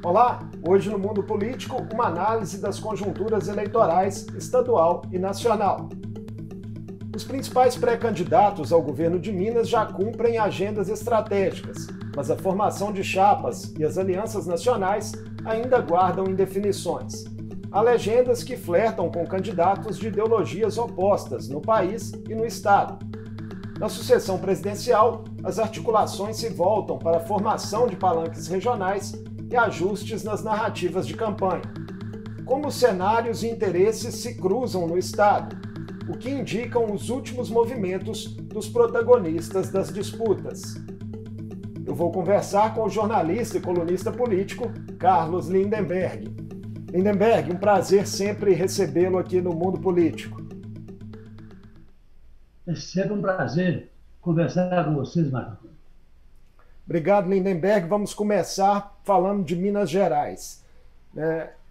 Olá, hoje no Mundo Político, uma análise das conjunturas eleitorais estadual e nacional. Os principais pré-candidatos ao governo de Minas já cumprem agendas estratégicas, mas a formação de chapas e as alianças nacionais ainda guardam indefinições. Há legendas que flertam com candidatos de ideologias opostas no país e no estado. Na sucessão presidencial, as articulações se voltam para a formação de palanques regionais e ajustes nas narrativas de campanha. Como os cenários e interesses se cruzam no estado, o que indicam os últimos movimentos dos protagonistas das disputas. Eu vou conversar com o jornalista e colunista político Carlos Lindenberg. Lindenberg, um prazer sempre recebê-lo aqui no Mundo Político. É sempre um prazer conversar com vocês, Marco. Obrigado, Lindenberg. Vamos começar falando de Minas Gerais.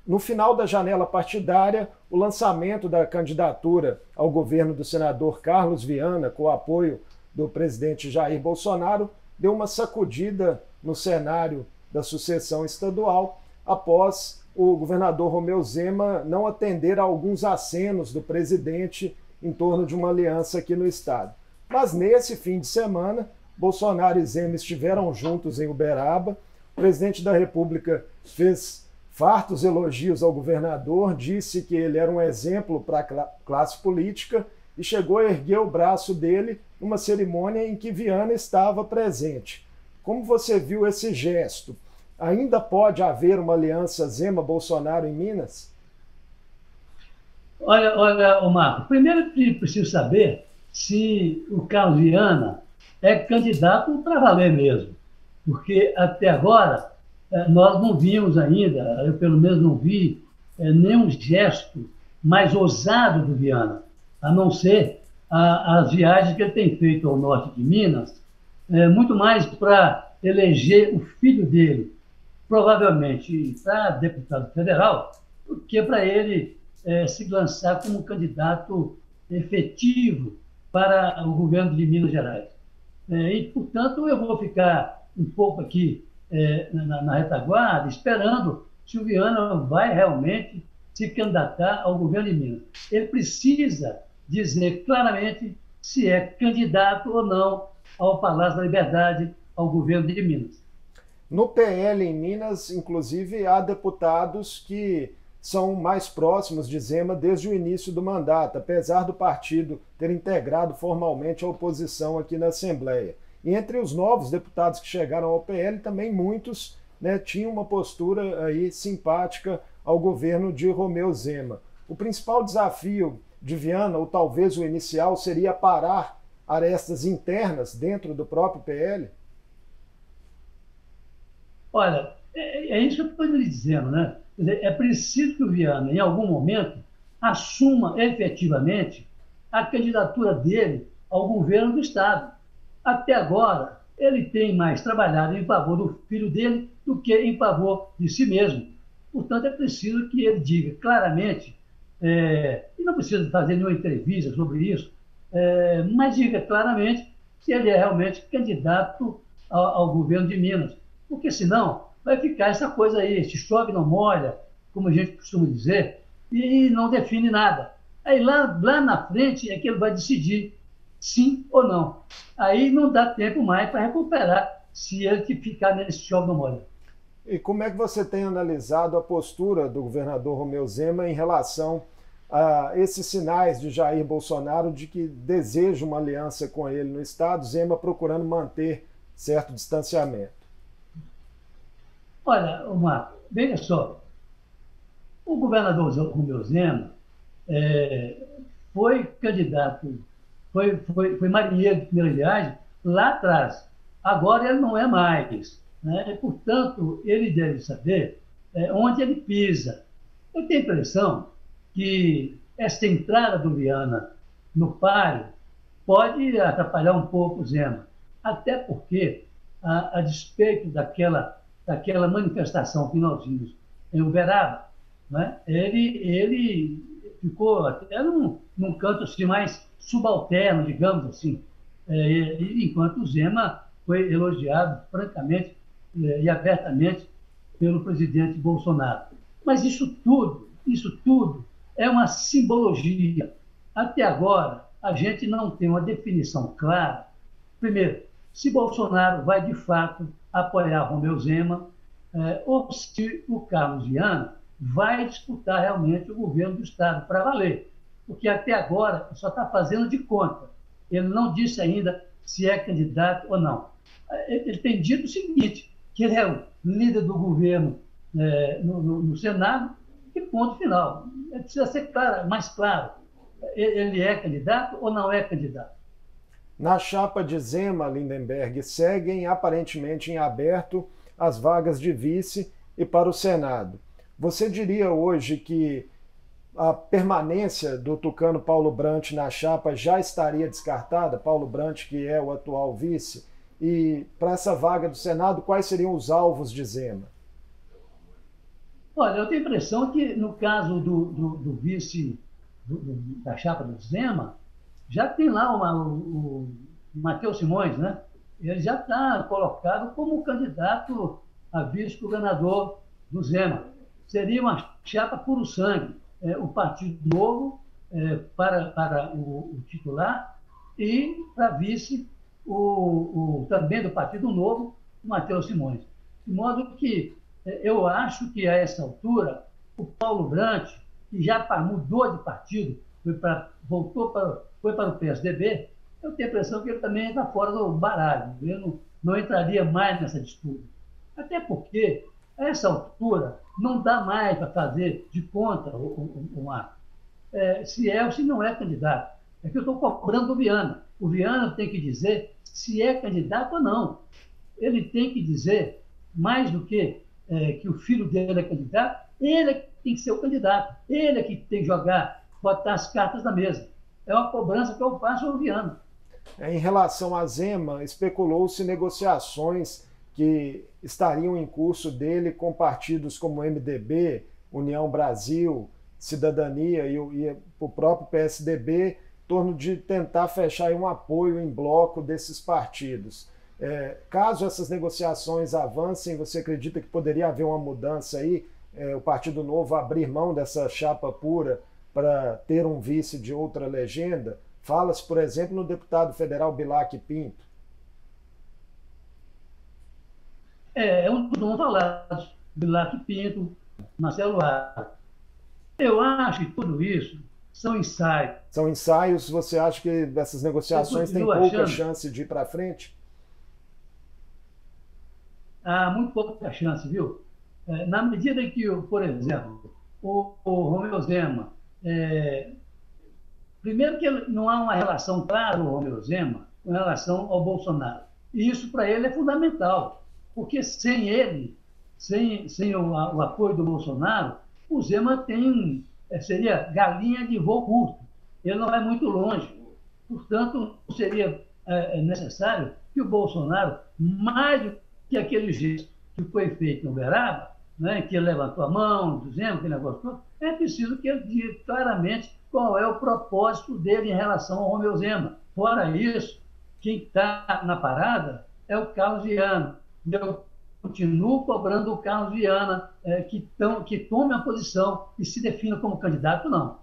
No final da janela partidária, o lançamento da candidatura ao governo do senador Carlos Viana, com o apoio do presidente Jair Bolsonaro, deu uma sacudida no cenário da sucessão estadual, após o governador Romeu Zema não atender a alguns acenos do presidente em torno de uma aliança aqui no estado. Mas nesse fim de semana, Bolsonaro e Zema estiveram juntos em Uberaba. O presidente da República fez fartos elogios ao governador, disse que ele era um exemplo para a classe política e chegou a erguer o braço dele numa cerimônia em que Viana estava presente. Como você viu esse gesto? Ainda pode haver uma aliança Zema-Bolsonaro em Minas? Olha, Marco, primeiro que preciso saber se o Carlos Viana é candidato para valer mesmo, porque até agora nós não vimos ainda, eu pelo menos não vi nenhum gesto mais ousado do Viana, a não ser as viagens que ele tem feito ao norte de Minas, muito mais para eleger o filho dele, provavelmente para deputado federal, do que para ele se lançar como candidato efetivo para o governo de Minas Gerais. E, portanto, eu vou ficar um pouco aqui na retaguarda, esperando se o Viana vai realmente se candidatar ao governo de Minas. Ele precisa dizer claramente se é candidato ou não ao Palácio da Liberdade, ao governo de Minas. No PL em Minas, inclusive, há deputados que são mais próximos de Zema desde o início do mandato, apesar do partido ter integrado formalmente a oposição aqui na Assembleia. E entre os novos deputados que chegaram ao PL, também muitos tinham uma postura aí simpática ao governo de Romeu Zema. O principal desafio de Viana, ou talvez o inicial, seria parar arestas internas dentro do próprio PL? Olha, é isso que eu estou lhe dizendo, né? É preciso que o Viana, em algum momento, assuma efetivamente a candidatura dele ao governo do Estado. Até agora, ele tem mais trabalhado em favor do filho dele do que em favor de si mesmo. Portanto, é preciso que ele diga claramente, e não precisa fazer nenhuma entrevista sobre isso, mas diga claramente se ele é realmente candidato ao governo de Minas. Porque senão vai ficar essa coisa aí, se chove não molha, como a gente costuma dizer, e não define nada. Aí lá na frente é que ele vai decidir sim ou não. Aí não dá tempo mais para recuperar se ele ficar nesse chove não molha. E como é que você tem analisado a postura do governador Romeu Zema em relação a esses sinais de Jair Bolsonaro de que deseja uma aliança com ele no Estado, Zema procurando manter certo distanciamento? Olha, Marco, veja só, o governador Romeu Zema foi candidato, foi marinheiro de primeira viagem lá atrás. Agora ele não é mais, né? E, portanto, ele deve saber onde ele pisa. Eu tenho a impressão que essa entrada do Viana no páreo pode atrapalhar um pouco o Zema, até porque, a despeito daquela manifestação que nós vimos em Uberaba, né, ele ficou até num canto assim, mais subalterno, digamos assim, enquanto o Zema foi elogiado francamente e abertamente pelo presidente Bolsonaro. Mas isso tudo é uma simbologia. Até agora, a gente não tem uma definição clara. Primeiro, se Bolsonaro vai, de fato, apoiar Romeu Zema, ou se o Carlos Viana vai disputar realmente o governo do Estado para valer. Porque até agora ele só está fazendo de conta. Ele não disse ainda se é candidato ou não. Ele tem dito o seguinte, que ele é o líder do governo no Senado, e ponto final. Ele precisa ser mais claro. Ele é candidato ou não é candidato? Na chapa de Zema, Lindenberg, seguem aparentemente em aberto as vagas de vice e para o Senado. Você diria hoje que a permanência do tucano Paulo Brant na chapa já estaria descartada? Paulo Brant, que é o atual vice. E para essa vaga do Senado, quais seriam os alvos de Zema? Olha, eu tenho a impressão que, no caso do vice da chapa do Zema, já tem lá o Matheus Simões, né? Ele já está colocado como candidato a vice-governador do Zema. Seria uma chapa puro sangue. O Partido Novo para o titular e para vice também do Partido Novo, o Matheus Simões. De modo que eu acho que, a essa altura, o Paulo Brant, que já mudou de partido, foi para o PSDB, eu tenho a impressão que ele também está fora do baralho. Ele não entraria mais nessa disputa. Até porque, a essa altura, não dá mais para fazer de conta o Marco. Se é ou se não é candidato. É que eu estou cobrando do Viana. O Viana tem que dizer se é candidato ou não. Ele tem que dizer, mais do que o filho dele é candidato, ele é que tem que ser o candidato. Ele é que tem que botar as cartas na mesa. É uma cobrança que eu faço ao Viana. Em relação a Zema, especulou-se negociações que estariam em curso dele com partidos como MDB, União Brasil, Cidadania e o próprio PSDB, em torno de tentar fechar um apoio em bloco desses partidos. Caso essas negociações avancem, você acredita que poderia haver uma mudança aí? O Partido Novo abrir mão dessa chapa pura para ter um vice de outra legenda? Fala-se, por exemplo, no deputado federal Bilac Pinto. É um dos bons falados, Bilac Pinto, Marcelo Arco. Eu acho que tudo isso são ensaios. São ensaios, você acha que essas negociações têm pouca chance de ir para frente? Há muito pouca chance, viu? Na medida em que, por exemplo, o Romeu Zema, primeiro que não há uma relação clara do Romeu Zema com relação ao Bolsonaro. E isso para ele é fundamental, porque sem ele, sem o apoio do Bolsonaro, o Zema seria galinha de voo curto. Ele não vai muito longe. Portanto, seria necessário que o Bolsonaro, mais do que aquele gesto que foi feito no Uberaba, né, que ele levantou a mão, dizendo aquele negócio todo, é preciso que ele diga claramente qual é o propósito dele em relação ao Romeu Zema. Fora isso, quem está na parada é o Carlos Viana. Eu continuo cobrando o Carlos Viana que tome a posição e se defina como candidato, não.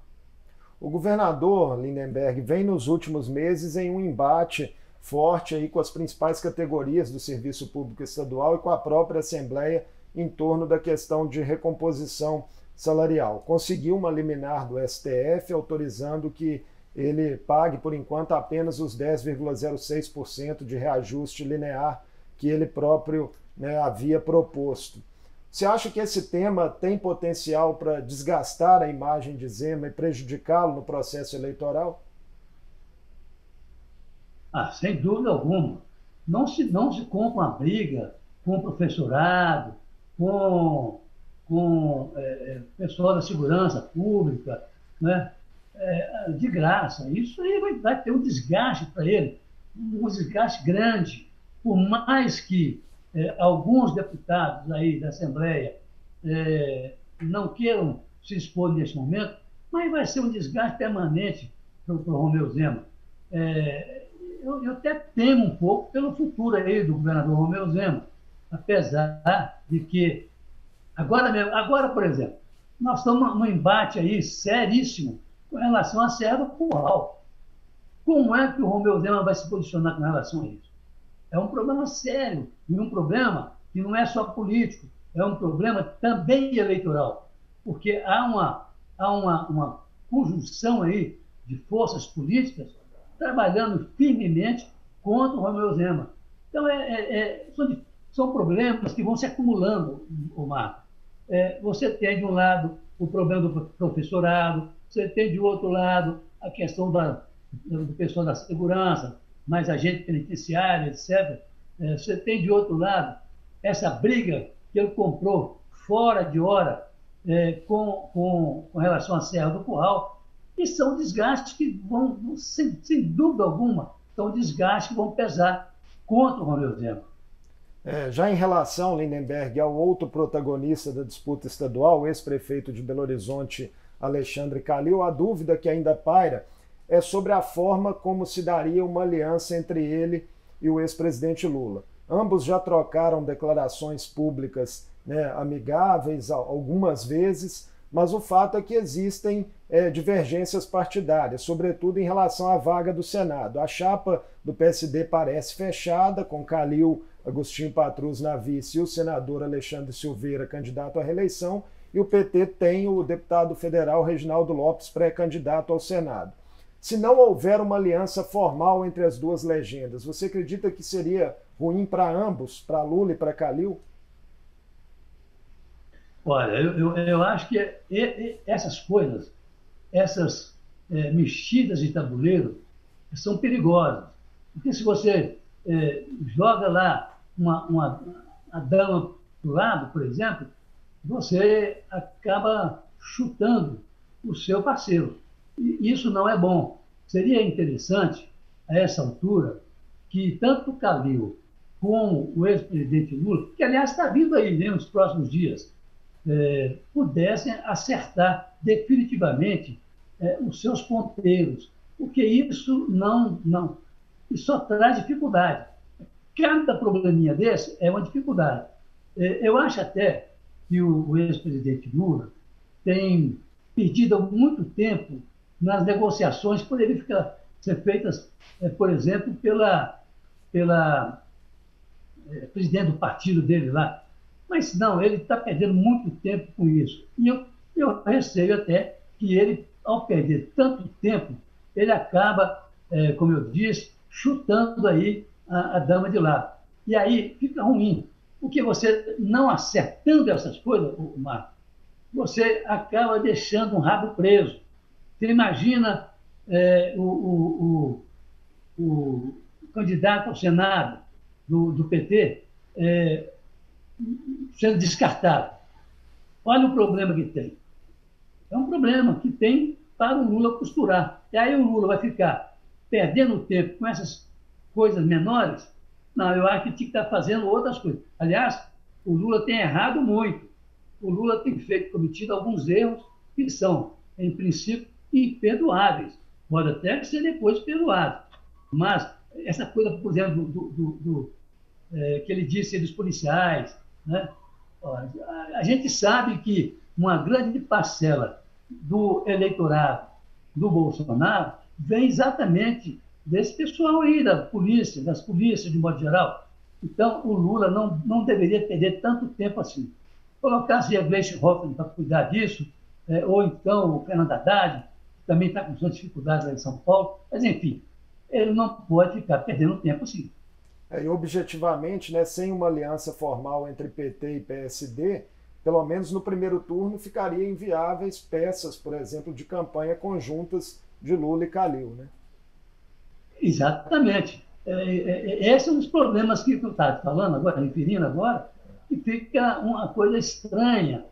O governador Lindenberg vem nos últimos meses em um embate forte aí com as principais categorias do serviço público estadual e com a própria Assembleia em torno da questão de recomposição salarial. Conseguiu uma liminar do STF autorizando que ele pague, por enquanto, apenas os 10,06% de reajuste linear que ele próprio havia proposto. Você acha que esse tema tem potencial para desgastar a imagem de Zema e prejudicá-lo no processo eleitoral? Sem dúvida alguma. Não se compra uma briga com o professorado, com pessoal da segurança pública, né? De graça. Isso aí vai ter um desgaste para ele, um desgaste grande. Por mais que alguns deputados aí da Assembleia não queiram se expor nesse momento, mas vai ser um desgaste permanente para o Romeu Zema. Eu até temo um pouco pelo futuro aí do governador Romeu Zema, apesar de que Agora, por exemplo, nós estamos num embate aí seríssimo com relação à Serra do Curral. Como é que o Romeu Zema vai se posicionar com relação a isso? É um problema sério, e um problema que não é só político, é um problema também eleitoral, porque há uma conjunção aí de forças políticas trabalhando firmemente contra o Romeu Zema. Então, são problemas que vão se acumulando, Omar. Você tem, de um lado, o problema do professorado, você tem, de outro lado, a questão do pessoal da segurança, mais agente penitenciário, etc. Você tem, de outro lado, essa briga que ele comprou fora de hora com relação à Serra do Curral, e são desgastes que vão, sem dúvida alguma, são desgastes que vão pesar contra o Romeu Zema. Já em relação, Lindenberg, ao outro protagonista da disputa estadual, o ex-prefeito de Belo Horizonte, Alexandre Calil, a dúvida que ainda paira é sobre a forma como se daria uma aliança entre ele e o ex-presidente Lula. Ambos já trocaram declarações públicas, né, amigáveis algumas vezes, mas o fato é que existem divergências partidárias, sobretudo em relação à vaga do Senado. A chapa do PSD parece fechada, com Calil, Agostinho Patrus na vice e o senador Alexandre Silveira candidato à reeleição, e o PT tem o deputado federal Reginaldo Lopes pré-candidato ao Senado. Se não houver uma aliança formal entre as duas legendas, você acredita que seria ruim para ambos, para Lula e para Calil? Olha, eu acho que essas coisas, essas mexidas de tabuleiro, são perigosas. Porque se você joga lá a dama para o lado, por exemplo, você acaba chutando o seu parceiro. E isso não é bom. Seria interessante, a essa altura, que tanto o Calil como o ex-presidente Lula, que aliás está vindo aí, né, nos próximos dias, pudessem acertar definitivamente os seus ponteiros, porque isso isso só traz dificuldade. Cada probleminha desse é uma dificuldade. Eu acho até que o ex-presidente Lula tem perdido muito tempo nas negociações que poderiam ser feitas, por exemplo, pela presidente do partido dele lá. Mas não, ele está perdendo muito tempo com isso. E eu receio até que ele, ao perder tanto tempo, ele acaba, como eu disse, chutando aí a dama de lado. E aí fica ruim, porque você não acertando essas coisas, Marco, você acaba deixando um rabo preso. Você imagina o candidato ao Senado do PT sendo descartado. Olha o problema que tem. É um problema que tem para o Lula costurar. E aí o Lula vai ficar perdendo tempo com essas coisas menores? Não, eu acho que tinha que estar fazendo outras coisas. Aliás, o Lula tem errado muito. O Lula tem cometido alguns erros que são, em princípio, imperdoáveis. Pode até ser depois perdoado. Mas essa coisa, por exemplo, que ele disse dos policiais, né? A gente sabe que uma grande parcela do eleitorado do Bolsonaro vem exatamente desse pessoal aí, da polícia, das polícias de modo geral. Então, o Lula não deveria perder tanto tempo assim. Colocasse a Gleice Hoffmann para cuidar disso, ou então o Fernando Haddad, que também está com suas dificuldades lá em São Paulo, mas, enfim, ele não pode ficar perdendo tempo assim. E objetivamente, né, sem uma aliança formal entre PT e PSD, pelo menos no primeiro turno ficariam inviáveis peças, por exemplo, de campanha conjuntas de Lula e Calil, né? Exatamente. Esse é um dos problemas que eu estava falando agora, referindo agora, que fica uma coisa estranha.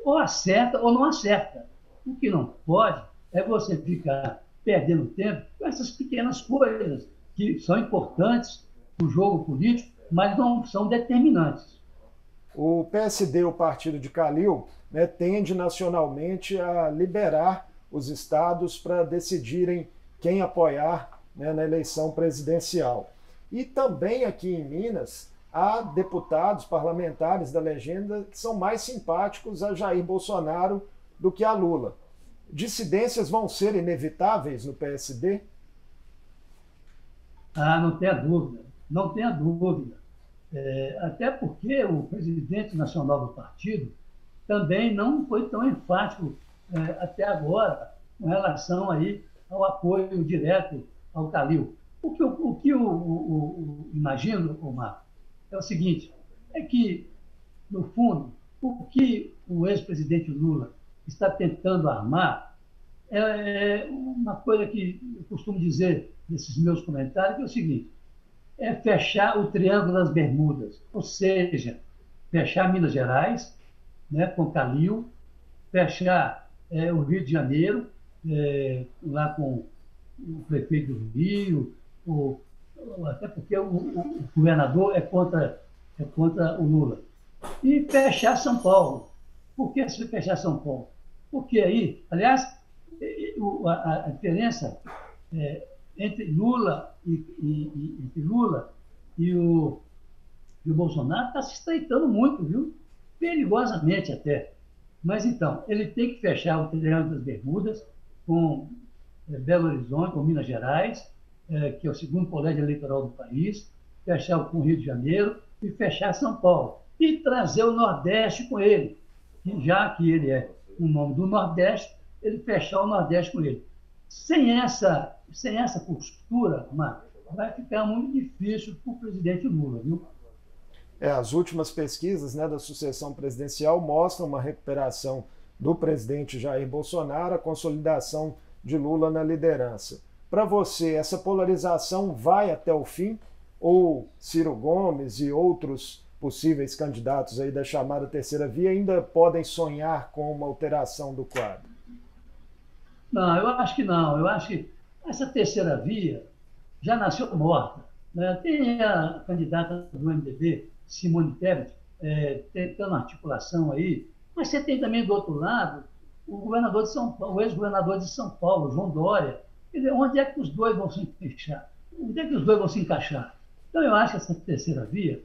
Ou acerta ou não acerta. O que não pode é você ficar perdendo tempo com essas pequenas coisas que são importantes para o jogo político, mas não são determinantes. O PSD, o partido de Calil, né, tende nacionalmente a liberar os estados para decidirem quem apoiar, né, na eleição presidencial. E também aqui em Minas há deputados, parlamentares da legenda que são mais simpáticos a Jair Bolsonaro do que a Lula. Dissidências vão ser inevitáveis no PSD? Ah, não tenha dúvida, não tenha dúvida. Até porque o presidente nacional do partido também não foi tão enfático até agora com relação aí ao apoio direto ao Calil. O que eu imagino, Omar, é o seguinte, é que, no fundo, o que o ex-presidente Lula está tentando armar é uma coisa que eu costumo dizer nesses meus comentários, que é o seguinte, é fechar o Triângulo das Bermudas, ou seja, fechar Minas Gerais, né, com Calil, fechar o Rio de Janeiro, lá com o prefeito do Rio, até porque o governador é contra o Lula. E fechar São Paulo. Por que se fechar São Paulo? Porque aí, aliás, a diferença entre Lula e o Bolsonaro está se estreitando muito, viu? Perigosamente até. Mas então, ele tem que fechar o Triângulo das Bermudas com Belo Horizonte, com Minas Gerais, que é o segundo colégio eleitoral do país, fechar com o Rio de Janeiro e fechar São Paulo. E trazer o Nordeste com ele. E já que ele é o nome do Nordeste, ele fechar o Nordeste com ele. Sem essa postura, Marcos, vai ficar muito difícil para o presidente Lula, viu? As últimas pesquisas, né, da sucessão presidencial mostram uma recuperação do presidente Jair Bolsonaro, a consolidação de Lula na liderança. Para você, essa polarização vai até o fim? Ou Ciro Gomes e outros possíveis candidatos aí da chamada terceira via ainda podem sonhar com uma alteração do quadro? Não, eu acho que não. Eu acho que essa terceira via já nasceu morta, né? Tem a candidata do MDB, Simone Tebet, tentando articulação aí, mas você tem também do outro lado o ex-governador de São Paulo, João Dória. Quer dizer, onde é que os dois vão se encaixar? Onde é que os dois vão se encaixar? Então, eu acho que essa terceira via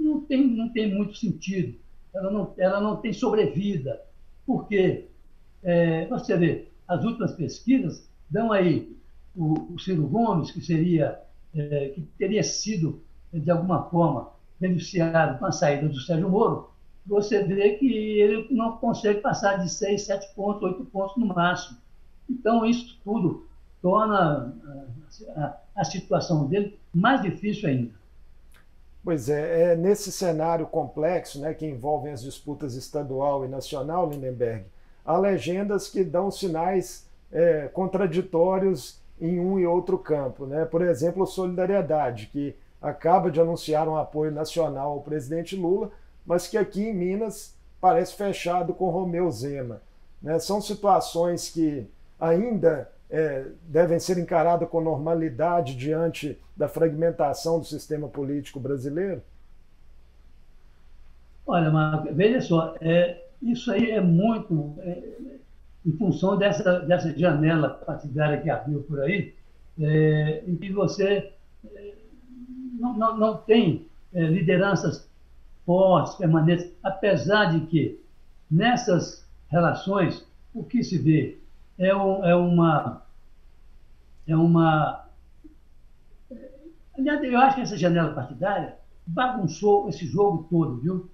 não tem muito sentido. Ela não tem sobrevida. Por quê? Você vê, as últimas pesquisas dão aí o Ciro Gomes, que teria sido, de alguma forma, beneficiado com a saída do Sérgio Moro. Você vê que ele não consegue passar de 6, 7 pontos, 8 pontos no máximo. Então, isso tudo torna a situação dele mais difícil ainda. Pois é nesse cenário complexo, né, que envolvem as disputas estadual e nacional, Lindenberg, há legendas que dão sinais contraditórios em um e outro campo, né? Por exemplo, Solidariedade, que acaba de anunciar um apoio nacional ao presidente Lula, mas que aqui em Minas parece fechado com Romeu Zema, né? São situações que ainda devem ser encaradas com normalidade diante da fragmentação do sistema político brasileiro? Olha, Marco, veja só, isso aí é muito em função dessa janela partidária que abriu por aí, em que você não tem lideranças fortes, permanentes, apesar de que nessas relações o que se vê aliás, eu acho que essa janela partidária bagunçou esse jogo todo, viu?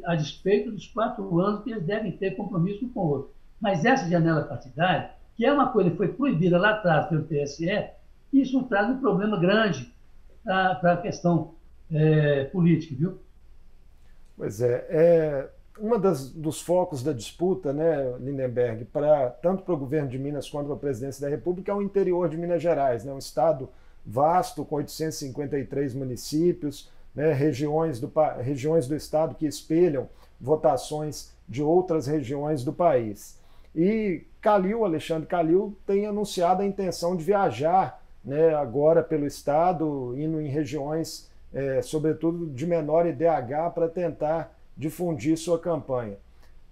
A despeito dos 4 anos que eles devem ter compromisso um com o outro. Mas essa janela partidária, que é uma coisa que foi proibida lá atrás pelo TSE, isso traz um problema grande para a questão política, viu? Pois uma dos focos da disputa, né, Lindenberg, tanto para o governo de Minas quanto para a presidência da República é o interior de Minas Gerais, né, um estado vasto, com 853 municípios, né, regiões do estado que espelham votações de outras regiões do país. E Alexandre Calil tem anunciado a intenção de viajar, né, agora pelo estado, indo em regiões, sobretudo de menor IDH, para tentar difundir sua campanha.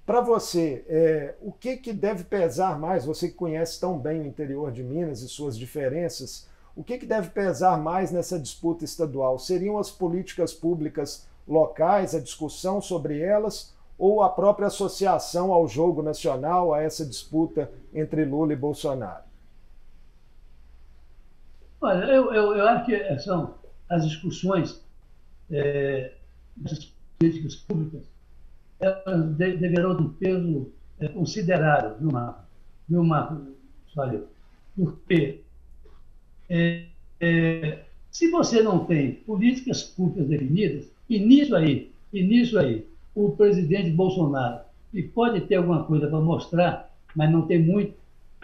Para você, o que deve pesar mais, você que conhece tão bem o interior de Minas e suas diferenças, O que deve pesar mais nessa disputa estadual? Seriam as políticas públicas locais, a discussão sobre elas, ou a própria associação ao jogo nacional, a essa disputa entre Lula e Bolsonaro? Olha, eu acho que são as discussões das políticas públicas, elas deverão ter um peso considerável no mapa, porque se você não tem políticas públicas definidas, e nisso aí, o presidente Bolsonaro, que pode ter alguma coisa para mostrar, mas não tem muito,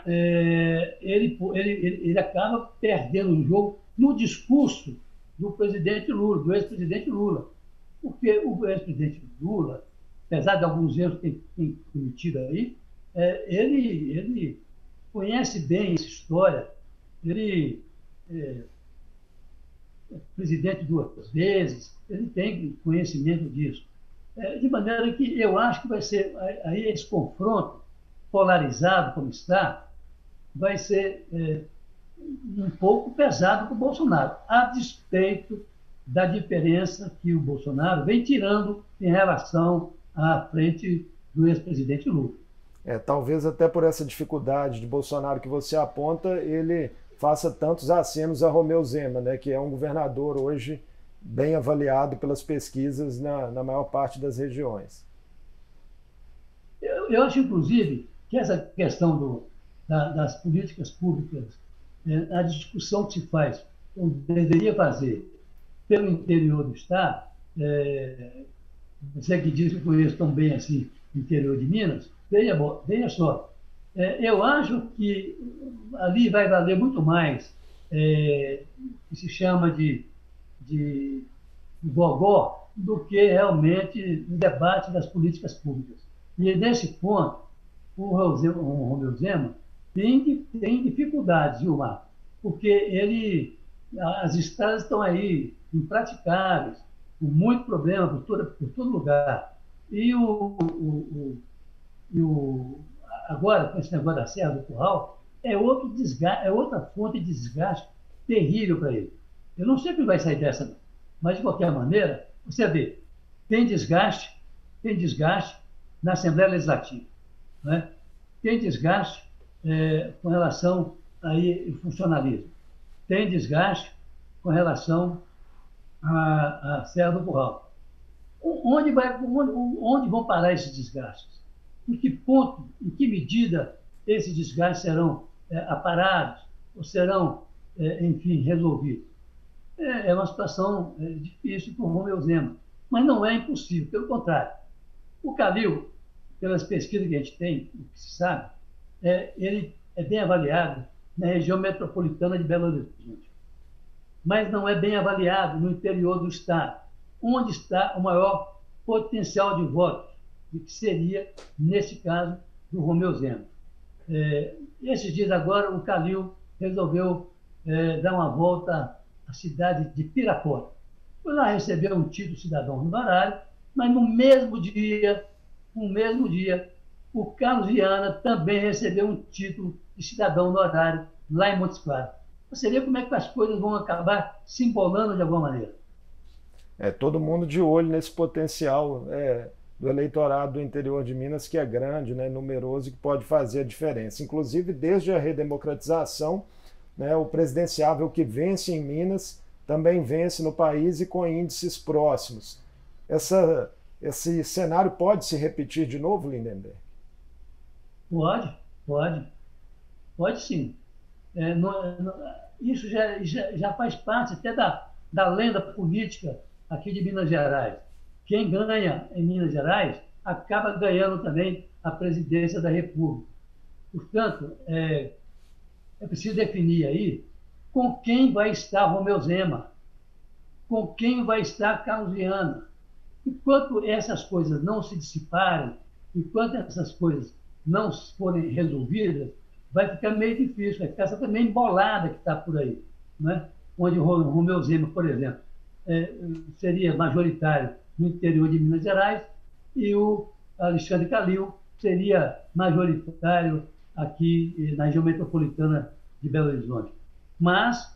ele acaba perdendo o jogo no discurso do presidente Lula, do ex-presidente Lula. Porque o ex-presidente Lula, apesar de alguns erros que tem cometido aí, ele conhece bem essa história. Ele é presidente 2 vezes, ele tem conhecimento disso. De maneira que eu acho que vai ser, aí esse confronto polarizado como está, vai ser um pouco pesado para o Bolsonaro, a despeito da diferença que o Bolsonaro vem tirando em relação à frente do ex-presidente Lula. Talvez até por essa dificuldade de Bolsonaro que você aponta, ele faça tantos acenos a Romeu Zema, né, que é um governador hoje bem avaliado pelas pesquisas na maior parte das regiões. Eu acho, inclusive, que essa questão das políticas públicas, a discussão que se faz, ou deveria fazer, pelo interior do Estado, você que diz que eu conheço tão bem assim o interior de Minas, veja só, eu acho que ali vai valer muito mais que se chama de gogó do que realmente o debate das políticas públicas. E nesse ponto, o Romeu Zema tem dificuldades, Gilmar, porque as estradas estão aí impraticáveis, com muito problema por todo lugar. E agora, com esse negócio da Serra do Curral, é outra fonte de desgaste terrível para ele. Eu não sei o que vai sair dessa, não. Mas, de qualquer maneira, você vê, tem desgaste na Assembleia Legislativa, né? Tem desgaste com relação ao funcionalismo, tem desgaste com relação à Serra do Curral. Onde vão parar esses desgastes? Em que ponto, em que medida esses desgastes serão aparados ou serão, enfim, resolvidos? É uma situação difícil para o Romeu Zema, mas não é impossível, pelo contrário. O Calil, pelas pesquisas que a gente tem, o que se sabe, ele é bem avaliado na região metropolitana de Belo Horizonte, mas não é bem avaliado no interior do Estado, onde está o maior potencial de votos, e que seria, nesse caso, do Romeu Zema. Esses dias agora, o Calil resolveu dar uma volta à cidade de Pirapora. Foi lá receber um título cidadão honorário, mas no mesmo dia, o Carlos Viana também recebeu um título de cidadão honorário lá em Montes Claros. Você vê como é que as coisas vão acabar se embolando de alguma maneira. Todo mundo de olho nesse potencial do eleitorado do interior de Minas, que é grande, né, numeroso e que pode fazer a diferença. Inclusive, desde a redemocratização, né, o presidenciável que vence em Minas também vence no país e com índices próximos. Esse cenário pode se repetir de novo, Lindenberg? Pode sim. Isso já faz parte até da lenda política aqui de Minas Gerais. Quem ganha em Minas Gerais acaba ganhando também a presidência da República. Portanto, é preciso definir aí com quem vai estar Romeu Zema, com quem vai estar Carlos Viana. Enquanto essas coisas não se dissiparem, enquanto essas coisas não forem resolvidas, vai ficar meio difícil, vai ficar essa também embolada que está por aí, né? Onde o Romeu Zema, por exemplo, seria majoritário no interior de Minas Gerais e o Alexandre Calil seria majoritário aqui na região metropolitana de Belo Horizonte. Mas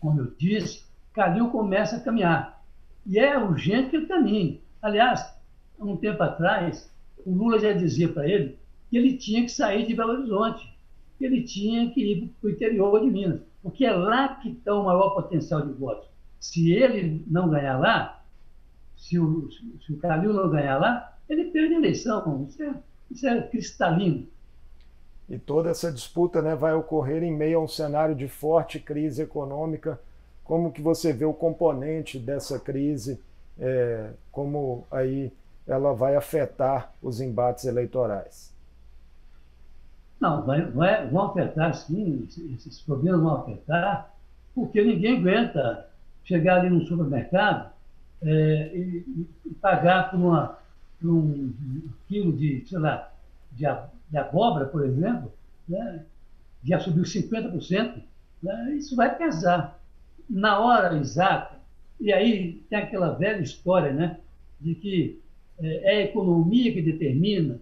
como eu disse, Calil começa a caminhar. E é urgente que ele caminhe. Aliás, há um tempo atrás, o Lula já dizia para ele que ele tinha que sair de Belo Horizonte, que ele tinha que ir para o interior de Minas, porque é lá que está o maior potencial de votos. Se ele não ganhar lá, se o Calil não ganhar lá, ele perde a eleição. Isso é cristalino. E toda essa disputa, né, vai ocorrer em meio a um cenário de forte crise econômica. Como que você vê o componente dessa crise, como aí ela vai afetar os embates eleitorais? Não, vão afetar, sim, esses problemas vão afetar, porque ninguém aguenta chegar ali no supermercado e pagar por um quilo de, sei lá, de abóbora, por exemplo, né, já subiu 50%, né, isso vai pesar. Na hora exata, e aí tem aquela velha história, né, de que é a economia que determina,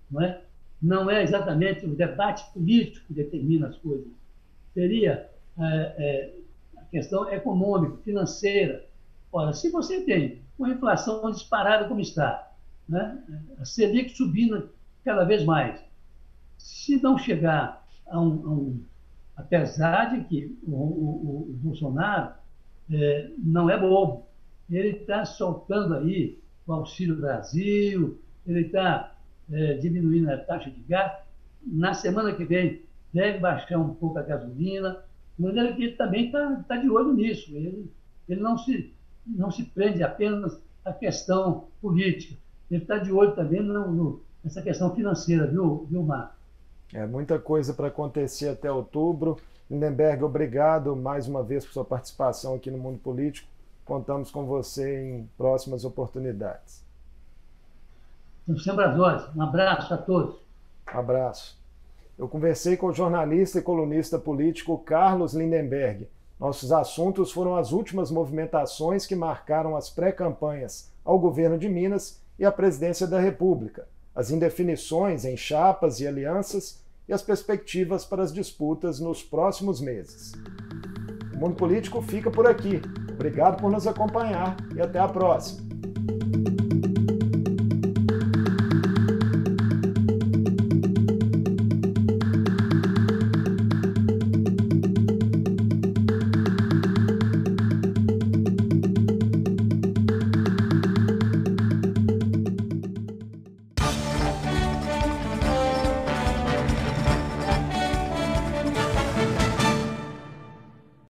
não é? Não é exatamente o debate político que determina as coisas. Seria a questão econômica, financeira. Ora, se você tem uma inflação disparada como está, né, a Selic subindo cada vez mais, se não chegar apesar de que o Bolsonaro não é bobo, ele está soltando aí o Auxílio Brasil, ele está diminuindo a taxa de gasto. Na semana que vem deve baixar um pouco a gasolina, de maneira que ele também está de olho nisso. Ele não se prende apenas à questão política, ele está de olho também nessa questão financeira, viu, Marco? É muita coisa para acontecer até outubro. Lindenberg, obrigado mais uma vez por sua participação aqui no Mundo Político. Contamos com você em próximas oportunidades. Estamos sempre às ordens. Um abraço a todos. Um abraço. Eu conversei com o jornalista e colunista político Carlos Lindenberg. Nossos assuntos foram as últimas movimentações que marcaram as pré-campanhas ao governo de Minas e à presidência da República, as indefinições em chapas e alianças e as perspectivas para as disputas nos próximos meses. O Mundo Político fica por aqui. Obrigado por nos acompanhar e até a próxima.